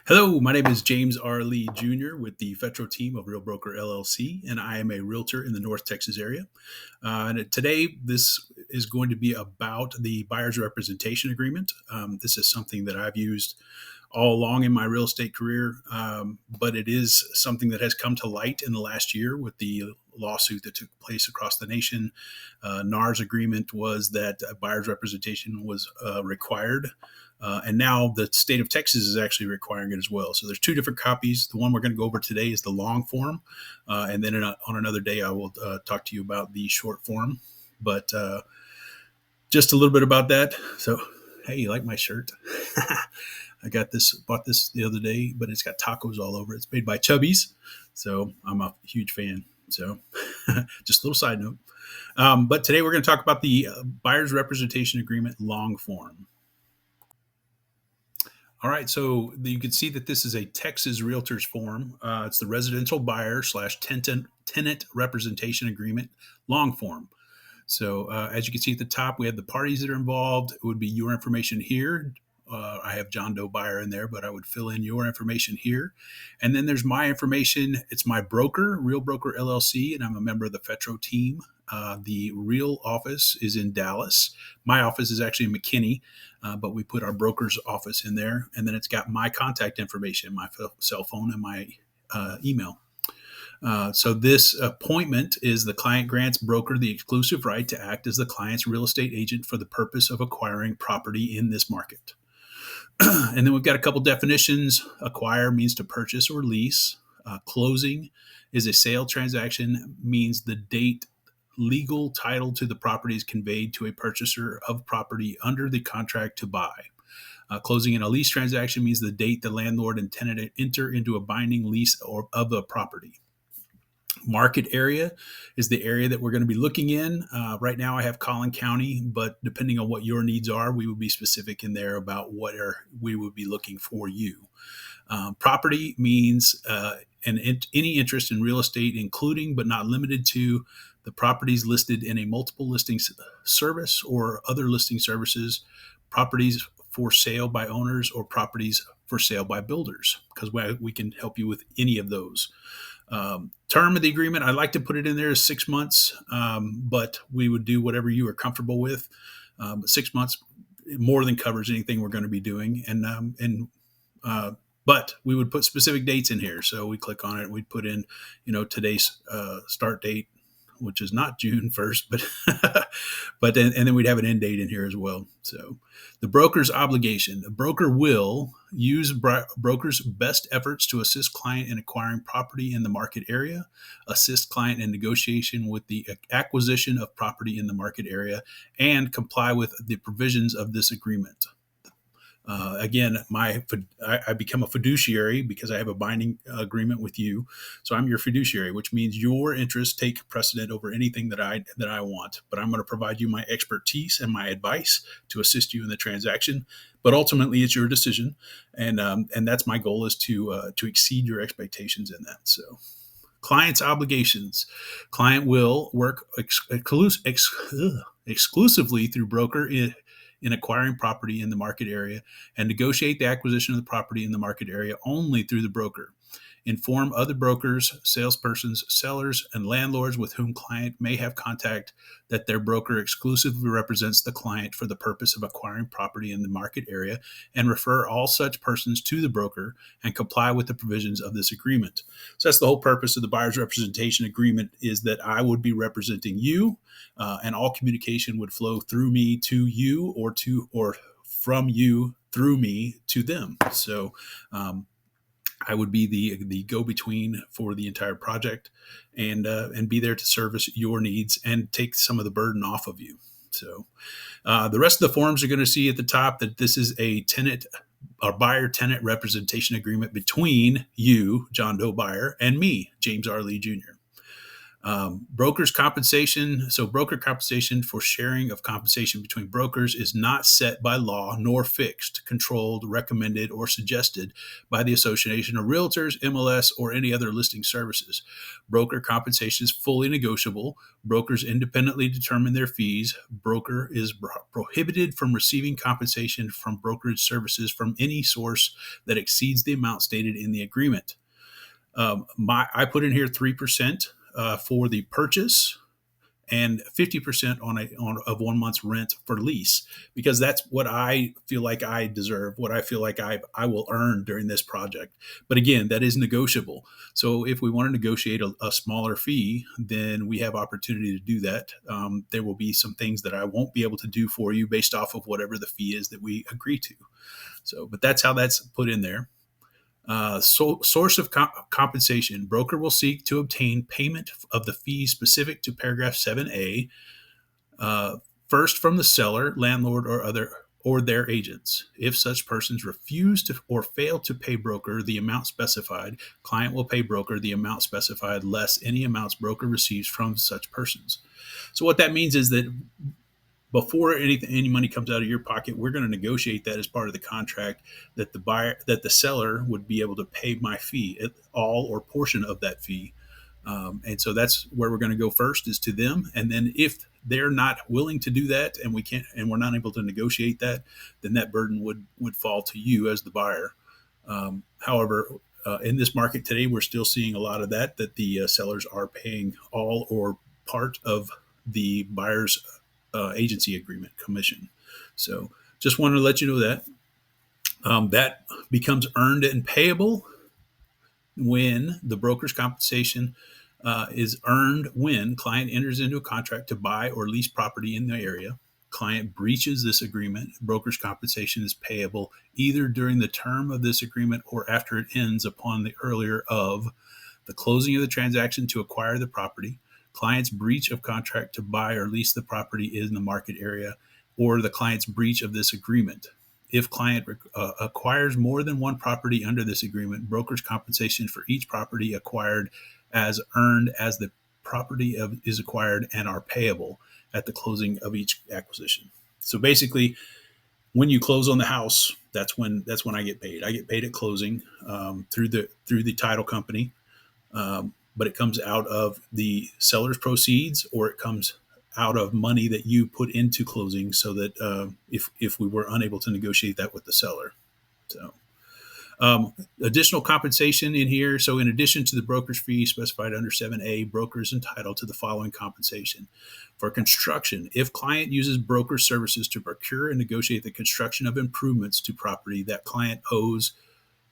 Hello, my name is James R. Lee Jr. with the Fetro team of Real Broker LLC, and I am a realtor in the North Texas area. And today, this is going to be about the buyer's representation agreement. This is something that I've used all along in my real estate career, but it is something that has come to light in the last year with the lawsuit that took place across the nation. NAR's agreement was that buyer's representation was required. And now the state of Texas is actually requiring it as well. So there's two different copies. The one we're going to go over today is the long form, and then on another day I will talk to you about the short form. But just a little bit about that. So, hey, you like my shirt? Bought this the other day, but it's got tacos all over. It's made by Chubby's, so I'm a huge fan. So, just a little side note. But today we're going to talk about the buyer's representation agreement long form. All right, so you can see that this is a Texas Realtors form. It's the residential buyer slash tenant representation agreement long form. So as you can see at the top, we have the parties that are involved. It would be your information here. I have John Doe Buyer in there, but I would fill in your information here. And then there's my information. It's my broker, Real Broker LLC, and I'm a member of the Fetro team. The real office is in Dallas. My office is actually in McKinney, but we put our broker's office in there. And then it's got my contact information, my cell phone, and my email. So this appointment is the client grants broker the exclusive right to act as the client's real estate agent for the purpose of acquiring property in this market. And then we've got a couple definitions. Acquire means to purchase or lease. Closing is a sale transaction, means the date legal title to the property is conveyed to a purchaser of property under the contract to buy. Closing in a lease transaction means the date the landlord and tenant enter into a binding lease of a property. Market area is the area that we're going to be looking in. Right now, I have Collin County, but depending on what your needs are, we would be specific in there about we would be looking for you. Property means any interest in real estate, including but not limited to the properties listed in a multiple listing service or other listing services, properties for sale by owners, or properties for sale by builders, because we can help you with any of those. Term of the agreement, I like to put it in there as 6 months, but we would do whatever you are comfortable with. 6 months more than covers anything we're going to be doing, but we would put specific dates in here. So we click on it, we'd put in, today's start date, which is not June 1st, but then we'd have an end date in here as well. So the broker's obligation: the broker will use broker's best efforts to assist client in acquiring property in the market area, assist client in negotiation with the acquisition of property in the market area, and comply with the provisions of this agreement. Again, I become a fiduciary because I have a binding agreement with you. So I'm your fiduciary, which means your interests take precedent over anything that I want. But I'm going to provide you my expertise and my advice to assist you in the transaction. But ultimately, it's your decision, and that's my goal, is to exceed your expectations in that. So, client's obligations: client will work exclusively through broker in acquiring property in the market area, and negotiate the acquisition of the property in the market area only through the broker. Inform other brokers, salespersons, sellers, and landlords with whom client may have contact that their broker exclusively represents the client for the purpose of acquiring property in the market area, and refer all such persons to the broker and comply with the provisions of this agreement. So that's the whole purpose of the buyer's representation agreement, is that I would be representing you, and all communication would flow through me to you, or from you through me to them. So I would be the go-between for the entire project, and be there to service your needs and take some of the burden off of you. So the rest of the forms are going to see at the top that this is a tenant or buyer tenant representation agreement between you, John Doe Buyer, and me, James R. Lee Jr. Brokers' compensation. So, broker compensation for sharing of compensation between brokers is not set by law nor fixed, controlled, recommended, or suggested by the Association of Realtors, MLS, or any other listing services. Broker compensation is fully negotiable. Brokers independently determine their fees. Broker is prohibited from receiving compensation from brokerage services from any source that exceeds the amount stated in the agreement. I put in here 3% for the purchase and 50% of 1 month's rent for lease, because that's what I feel like I deserve, what I feel like I will earn during this project. But again, that is negotiable. So if we want to negotiate a smaller fee, then we have opportunity to do that. There will be some things that I won't be able to do for you based off of whatever the fee is that we agree to. So, but that's how that's put in there. Source of compensation. Broker will seek to obtain payment of the fee specific to paragraph 7A, first from the seller, landlord, or their agents. If such persons refuse to or fail to pay broker the amount specified, client will pay broker the amount specified less any amounts broker receives from such persons. So what that means is that before any money comes out of your pocket, we're going to negotiate that as part of the contract, that the seller would be able to pay my fee, all or portion of that fee. And so that's where we're going to go first, is to them. And then if they're not willing to do that, and we're not able to negotiate that, then that burden would fall to you as the buyer. However, in this market today, we're still seeing a lot of that the sellers are paying all or part of the buyer's agency agreement commission. So just wanted to let you know that. That becomes earned and payable when the broker's compensation is earned when client enters into a contract to buy or lease property in the area. Client breaches this agreement. Broker's compensation is payable either during the term of this agreement or after it ends upon the earlier of the closing of the transaction to acquire the property, client's breach of contract to buy or lease the property in the market area, or the client's breach of this agreement. If client acquires more than one property under this agreement, broker's compensation for each property acquired as earned as the property is acquired and are payable at the closing of each acquisition. So basically, when you close on the house, that's when I get paid. I get paid at closing through the title company, but it comes out of the seller's proceeds, or it comes out of money that you put into closing, so that if we were unable to negotiate that with the seller. So additional compensation in here. So in addition to the broker's fee specified under 7A, broker is entitled to the following compensation. For construction, if client uses broker services to procure and negotiate the construction of improvements to property that client owns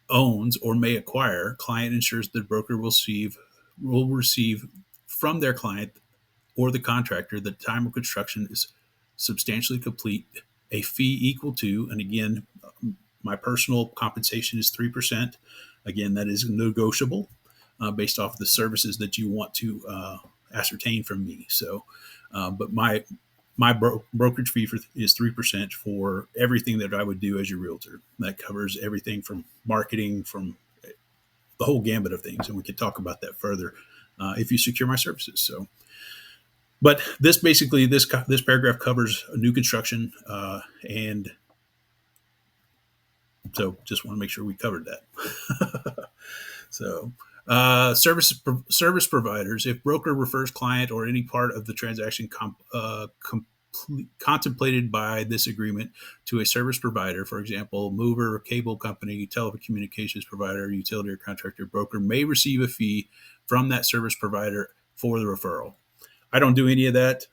or may acquire, client ensures the broker will receive from their client or the contractor, the time of construction is substantially complete, a fee equal to, and again, my personal compensation is 3%. Again, that is negotiable based off of the services that you want to ascertain from me. So, but my brokerage fee is 3% for everything that I would do as your realtor. That covers everything from marketing, from the whole gambit of things, and we could talk about that further if you secure my services. So, but this paragraph covers new construction, and so just want to make sure we covered that. So, service providers. If broker refers client or any part of the transaction contemplated by this agreement to a service provider, for example, mover, cable company, telecommunications provider, utility or contractor, broker may receive a fee from that service provider for the referral. I don't do any of that.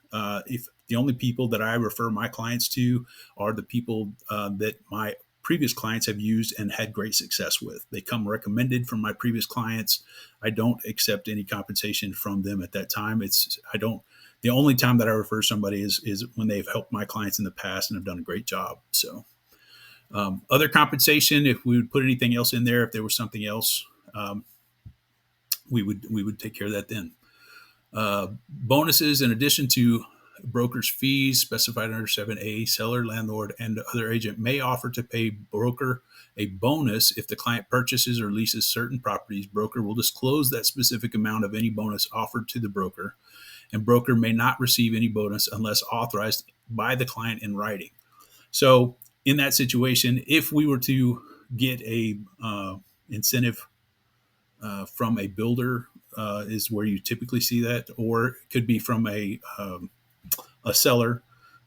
If the only people that I refer my clients to are the people that my previous clients have used and had great success with. They come recommended from my previous clients. I don't accept any compensation from them at that time. The only time that I refer somebody is when they've helped my clients in the past and have done a great job. So other compensation, if we would put anything else in there, if there was something else, we would take care of that then. Bonuses, in addition to broker's fees specified under 7A, seller, landlord, and other agent may offer to pay broker a bonus if the client purchases or leases certain properties. Broker will disclose that specific amount of any bonus offered to the broker, and broker may not receive any bonus unless authorized by the client in writing. So in that situation, if we were to get a incentive from a builder, is where you typically see that, or it could be from a seller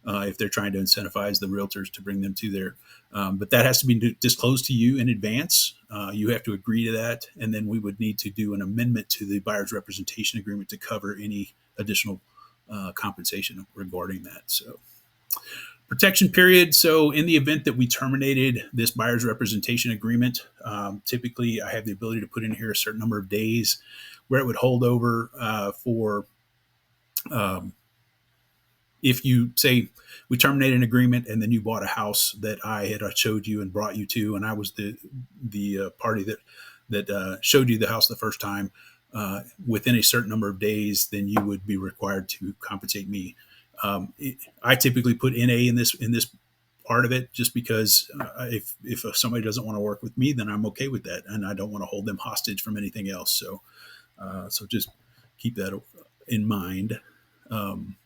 if they're trying to incentivize the realtors to bring them to there. But that has to be disclosed to you in advance. You have to agree to that, and then we would need to do an amendment to the buyer's representation agreement to cover any additional compensation regarding that. So protection period. So in the event that we terminated this buyer's representation agreement, typically I have the ability to put in here a certain number of days where it would hold over for if you say we terminate an agreement and then you bought a house that I had showed you and brought you to, and I was the party that showed you the house the first time, within a certain number of days, then you would be required to compensate me. I typically put NA in this part of it, just because if somebody doesn't want to work with me, then I'm okay with that, and I don't want to hold them hostage from anything else. So just keep that in mind.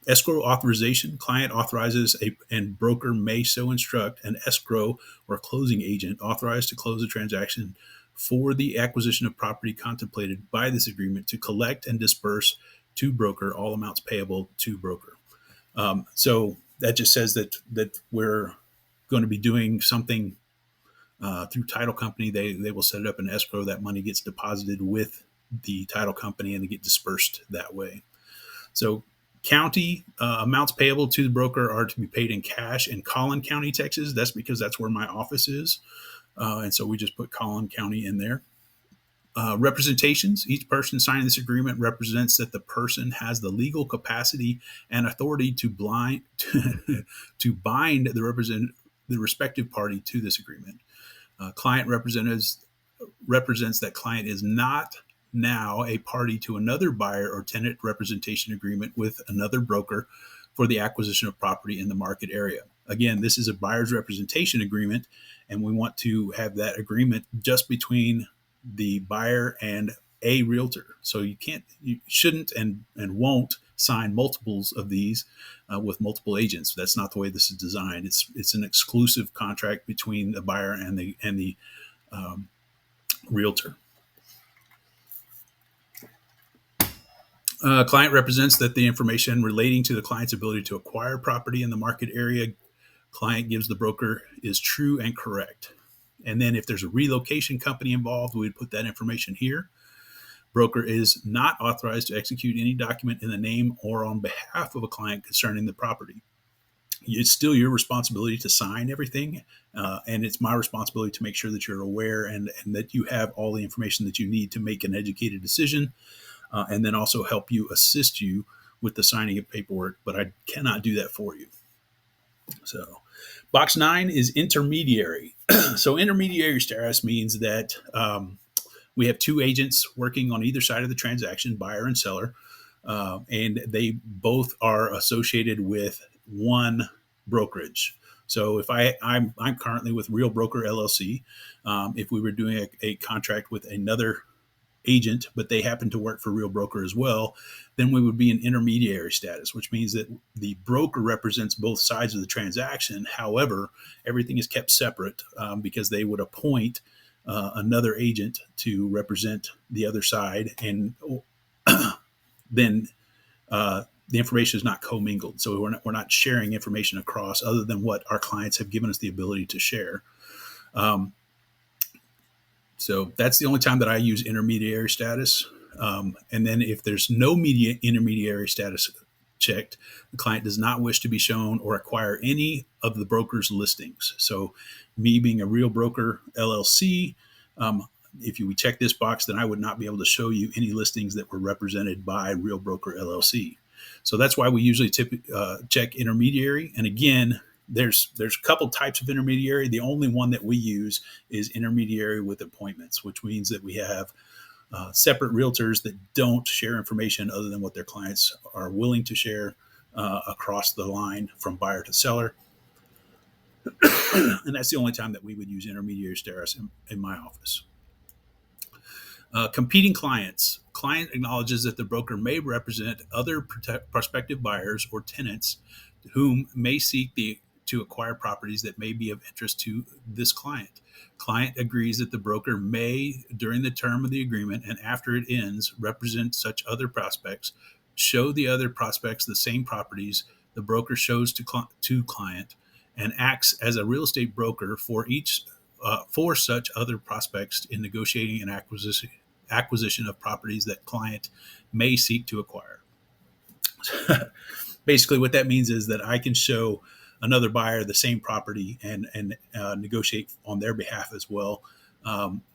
Escrow authorization: client authorizes and broker may so instruct an escrow or closing agent authorized to close a transaction for the acquisition of property contemplated by this agreement to collect and disperse to broker all amounts payable to broker. So that just says that we're going to be doing something through title company. They will set it up in escrow. That money gets deposited with the title company and they get dispersed that way. So county amounts payable to the broker are to be paid in cash in Collin County, Texas. That's because that's where my office is. And so we just put Collin County in there. Representations: each person signing this agreement represents that the person has the legal capacity and authority to bind the respective party to this agreement. Client represents that client is not now a party to another buyer or tenant representation agreement with another broker for the acquisition of property in the market area. Again, this is a buyer's representation agreement, and we want to have that agreement just between the buyer and a realtor. So you shouldn't and won't sign multiples of these with multiple agents. That's not the way this is designed. It's an exclusive contract between the buyer and the realtor. Client represents that the information relating to the client's ability to acquire property in the market area client gives the broker is true and correct. And then if there's a relocation company involved, we would put that information here. Broker is not authorized to execute any document in the name or on behalf of a client concerning the property. It's still your responsibility to sign everything, and it's my responsibility to make sure that you're aware and that you have all the information that you need to make an educated decision, and then also help you, assist you with the signing of paperwork, but I cannot do that for you. So box 9 is intermediary. So intermediary status means that we have two agents working on either side of the transaction, buyer and seller, and they both are associated with one brokerage. So if I'm currently with Real Broker LLC. If we were doing a contract with another agent, but they happen to work for Real Broker as well, then we would be in intermediary status, which means that the broker represents both sides of the transaction. However, everything is kept separate because they would appoint another agent to represent the other side, and then the information is not commingled. So we're not sharing information across other than what our clients have given us the ability to share. So that's the only time that I use intermediary status. And then if there's no intermediary status checked, the client does not wish to be shown or acquire any of the broker's listings. So me being a Real Broker LLC, if you check this box, then I would not be able to show you any listings that were represented by Real Broker LLC. So that's why we usually check intermediary. And again, there's a couple types of intermediary. The only one that we use is intermediary with appointments, which means that we have separate realtors that don't share information other than what their clients are willing to share. across the line from buyer to seller. And that's the only time that we would use intermediary status in my office. Competing clients. Client acknowledges that the broker may represent other prospective buyers or tenants whom may seek to acquire properties that may be of interest to this client. Client agrees that the broker may, during the term of the agreement and after it ends, represent such other prospects, show the other prospects the same properties the broker shows to client, and acts as a real estate broker for such other prospects in negotiating an acquisition of properties that client may seek to acquire. Basically, what that means is that I can show another buyer the same property and negotiate on their behalf as well,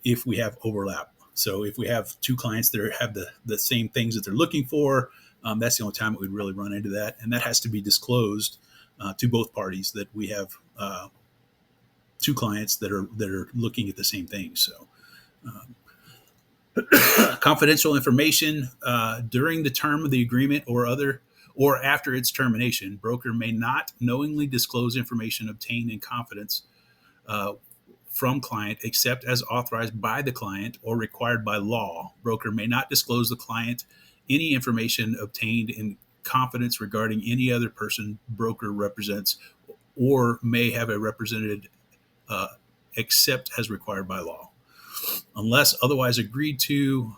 if we have overlap. So if we have two clients that have the same things that they're looking for, that's the only time that we'd really run into that, and that has to be disclosed to both parties that we have two clients that are looking at the same thing. So. Confidential information during the term of the agreement or after its termination, broker may not knowingly disclose information obtained in confidence from client except as authorized by the client or required by law. Broker may not disclose the client any information obtained in confidence regarding any other person broker represents or may have a represented except as required by law. Unless otherwise agreed to,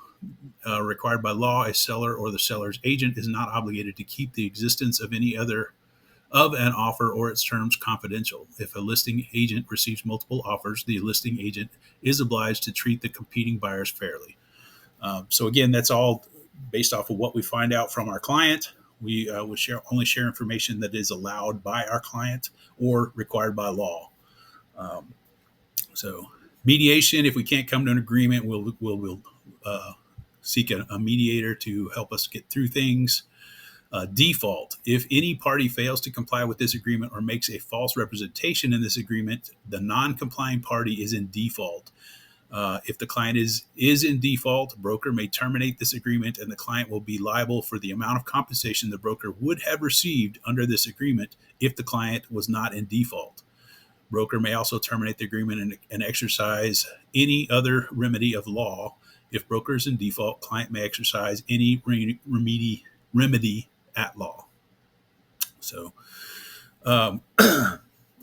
required by law, a seller or the seller's agent is not obligated to keep the existence of any other of an offer or its terms confidential. If a listing agent receives multiple offers, the listing agent is obliged to treat the competing buyers fairly. So again, that's all based off of what we find out from our client. We would only share information that is allowed by our client or required by law. So mediation, if we can't come to an agreement, we'll seek a mediator to help us get through things. Default. If any party fails to comply with this agreement or makes a false representation in this agreement, the non-complying party is in default. If the client is in default, broker may terminate this agreement and the client will be liable for the amount of compensation the broker would have received under this agreement if the client was not in default. Broker may also terminate the agreement and exercise any other remedy of law. If broker is in default, client may exercise any remedy at law. So,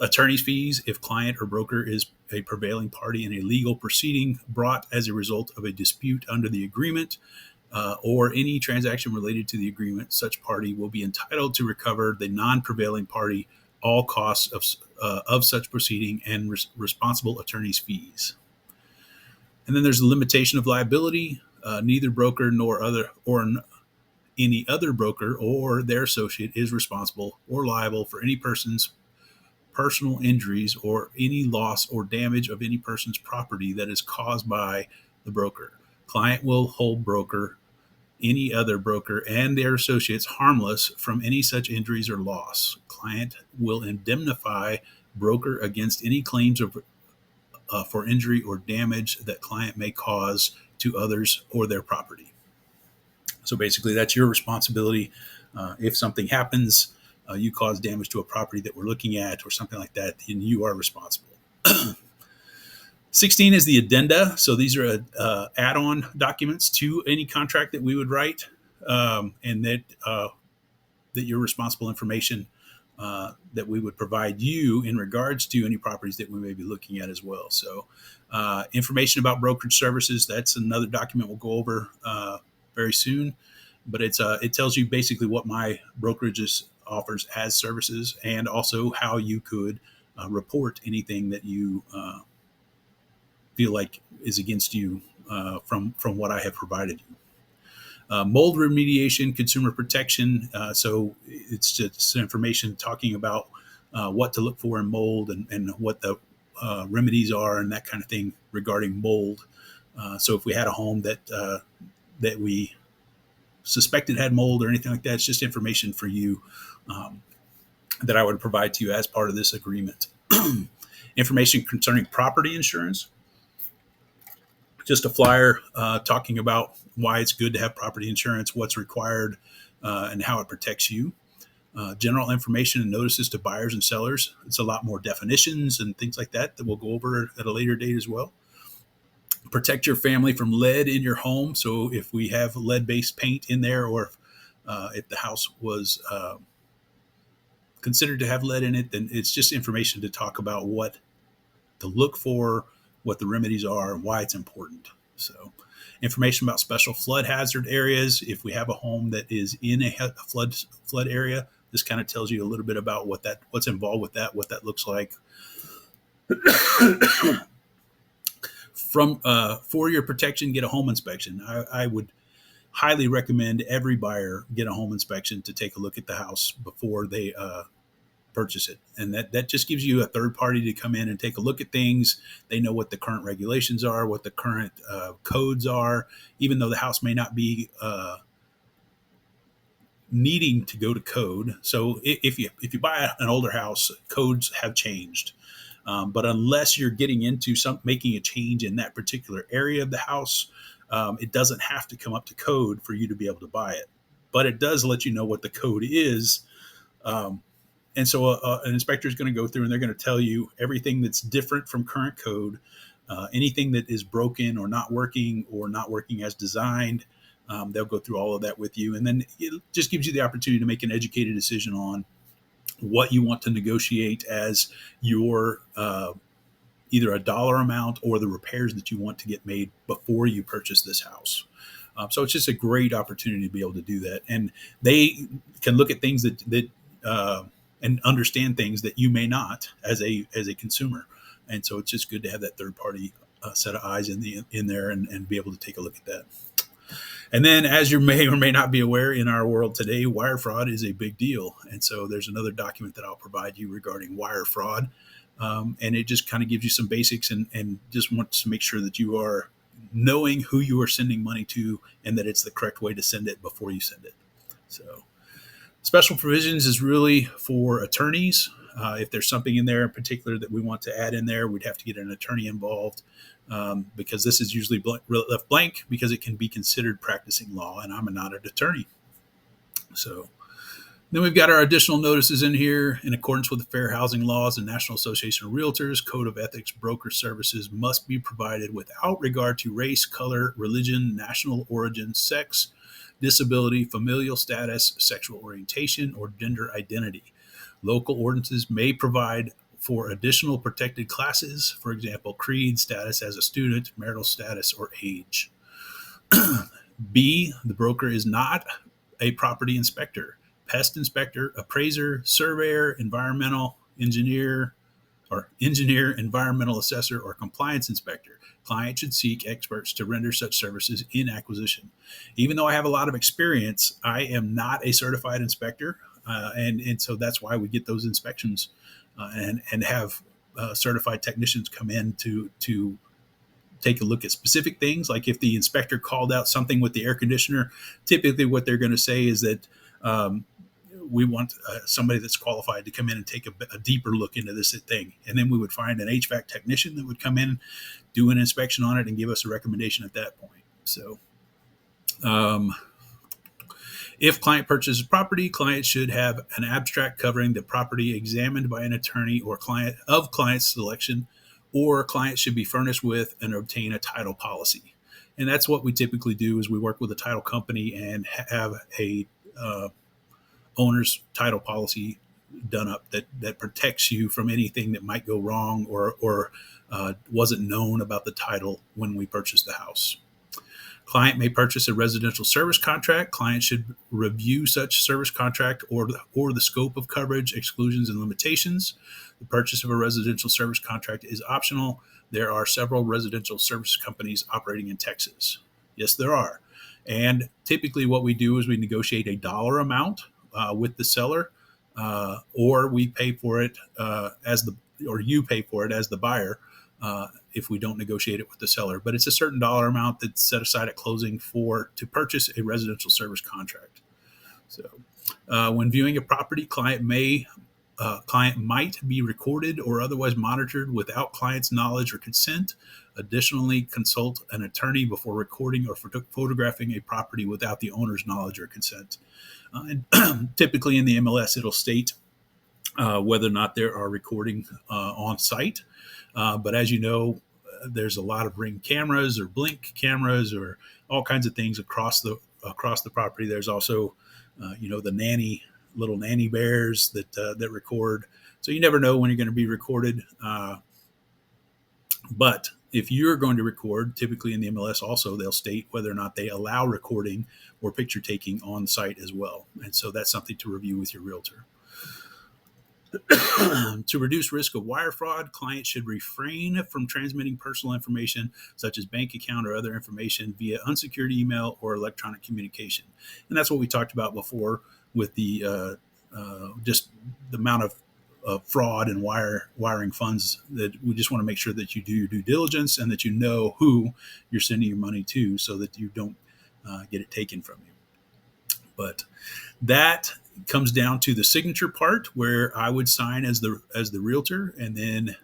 attorney's fees, if client or broker is a prevailing party in a legal proceeding brought as a result of a dispute under the agreement or any transaction related to the agreement, such party will be entitled to recover the non-prevailing party all costs of such proceeding and responsible attorney's fees. And then there's a limitation of liability. Neither broker nor any other broker or their associate is responsible or liable for any person's personal injuries or any loss or damage of any person's property that is caused by the broker. Client will hold broker, any other broker, and their associates harmless from any such injuries or loss. Client will indemnify broker against any claims for injury or damage that client may cause to others or their property. So basically, that's your responsibility. If something happens, you cause damage to a property that we're looking at or something like that, then you are responsible. 16 is the addenda. So these are add-on documents to any contract that we would write, and that your responsible information that we would provide you in regards to any properties that we may be looking at as well. So information about brokerage services, that's another document we'll go over very soon. But it tells you basically what my brokerage offers as services and also how you could report anything that you feel like is against you from what I have provided you. Mold remediation, consumer protection. So it's just information talking about what to look for in mold and what the remedies are and that kind of thing regarding mold. So if we had a home that we suspected had mold or anything like that, it's just information for you that I would provide to you as part of this agreement. Information concerning property insurance. Just a flyer talking about why it's good to have property insurance, what's required, and how it protects you. General information and notices to buyers and sellers. It's a lot more definitions and things like that that we'll go over at a later date as well. Protect your family from lead in your home. So if we have lead-based paint in there, or if the house was considered to have lead in it, then it's just information to talk about what to look for, what the remedies are, and why it's important. So, information about special flood hazard areas. If we have a home that is in a flood area, this kind of tells you a little bit about what's involved with that, what that looks like. For your protection, get a home inspection. I would highly recommend every buyer get a home inspection to take a look at the house before they purchase it. And that just gives you a third party to come in and take a look at things. They know what the current regulations are, what the current codes are, even though the house may not be needing to go to code. So if you buy an older house, codes have changed. But unless you're getting into making a change in that particular area of the house, it doesn't have to come up to code for you to be able to buy it. But it does let you know what the code is. And so an inspector is going to go through and they're going to tell you everything that's different from current code, anything that is broken or not working as designed. They'll go through all of that with you. And then it just gives you the opportunity to make an educated decision on what you want to negotiate as your either a dollar amount or the repairs that you want to get made before you purchase this house. So it's just a great opportunity to be able to do that. And they can look at things that and understand things that you may not as a consumer. And so it's just good to have that third party set of eyes in there and be able to take a look at that. And then, as you may or may not be aware, in our world today, wire fraud is a big deal. And so there's another document that I'll provide you regarding wire fraud. And it just kind of gives you some basics and just wants to make sure that you are knowing who you are sending money to and that it's the correct way to send it before you send it. So special provisions is really for attorneys. If there's something in there in particular that we want to add in there, we'd have to get an attorney involved. Because this is usually left blank because it can be considered practicing law, and I'm not an attorney. So then we've got our additional notices in here. In accordance with the Fair Housing Laws and National Association of Realtors Code of Ethics, broker services must be provided without regard to race, color, religion, national origin, sex, disability, familial status, sexual orientation, or gender identity. Local ordinances may provide for additional protected classes, for example, creed, status as a student, marital status, or age. B, the broker is not a property inspector, pest inspector, appraiser, surveyor, environmental engineer, environmental assessor, or compliance inspector. Client should seek experts to render such services in acquisition. Even though I have a lot of experience, I am not a certified inspector, and so that's why we get those inspections. And have certified technicians come in to take a look at specific things. Like if the inspector called out something with the air conditioner, typically what they're going to say is that we want somebody that's qualified to come in and take a deeper look into this thing. And then we would find an HVAC technician that would come in, do an inspection on it, and give us a recommendation at that point. So if client purchases property, client should have an abstract covering the property examined by an attorney or client's selection, or client should be furnished with and obtain a title policy. And that's what we typically do is we work with a title company and have a owner's title policy done up that protects you from anything that might go wrong or wasn't known about the title when we purchased the house. Client may purchase a residential service contract. Client should review such service contract or the scope of coverage, exclusions, and limitations. The purchase of a residential service contract is optional. There are several residential service companies operating in Texas. Yes, there are. And typically what we do is we negotiate a dollar amount with the seller, or we pay for it or you pay for it as the buyer. If we don't negotiate it with the seller, but it's a certain dollar amount that's set aside at closing to purchase a residential service contract. So when viewing a property, client may client might be recorded or otherwise monitored without client's knowledge or consent. Additionally, consult an attorney before recording or photographing a property without the owner's knowledge or consent. And typically in the MLS, it'll state whether or not there are recording on site. But as you know, there's a lot of Ring cameras or Blink cameras or all kinds of things across the property. There's also, the little nanny bears that record. So you never know when you're going to be recorded. But if you're going to record, typically in the MLS also, they'll state whether or not they allow recording or picture taking on site as well. And so that's something to review with your realtor. To reduce risk of wire fraud, clients should refrain from transmitting personal information such as bank account or other information via unsecured email or electronic communication. And that's what we talked about before with the just the amount of fraud and wiring funds, that we just want to make sure that you do your due diligence and that you know who you're sending your money to so that you don't get it taken from you. But that comes down to the signature part, where I would sign as the realtor, and then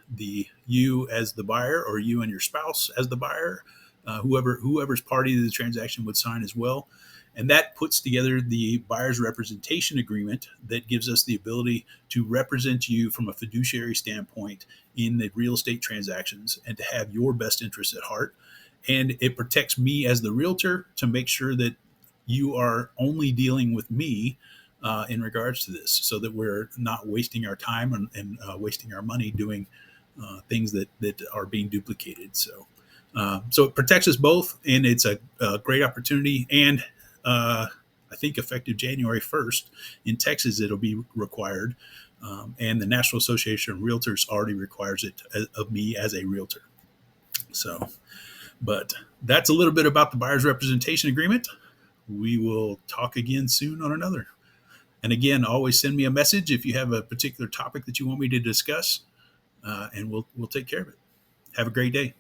you as the buyer, or you and your spouse as the buyer, whoever's party to the transaction would sign as well. And that puts together the buyer's representation agreement that gives us the ability to represent you from a fiduciary standpoint in the real estate transactions and to have your best interests at heart. And it protects me as the realtor to make sure that you are only dealing with me in regards to this, so that we're not wasting our time and wasting our money doing things that are being duplicated. So it protects us both, and it's a great opportunity. And I think effective January 1st in Texas, it'll be required. And the National Association of Realtors already requires it of me as a realtor. So, but that's a little bit about the buyer's representation agreement. We will talk again soon on another. And again, always send me a message if you have a particular topic that you want me to discuss, and we'll take care of it. Have a great day.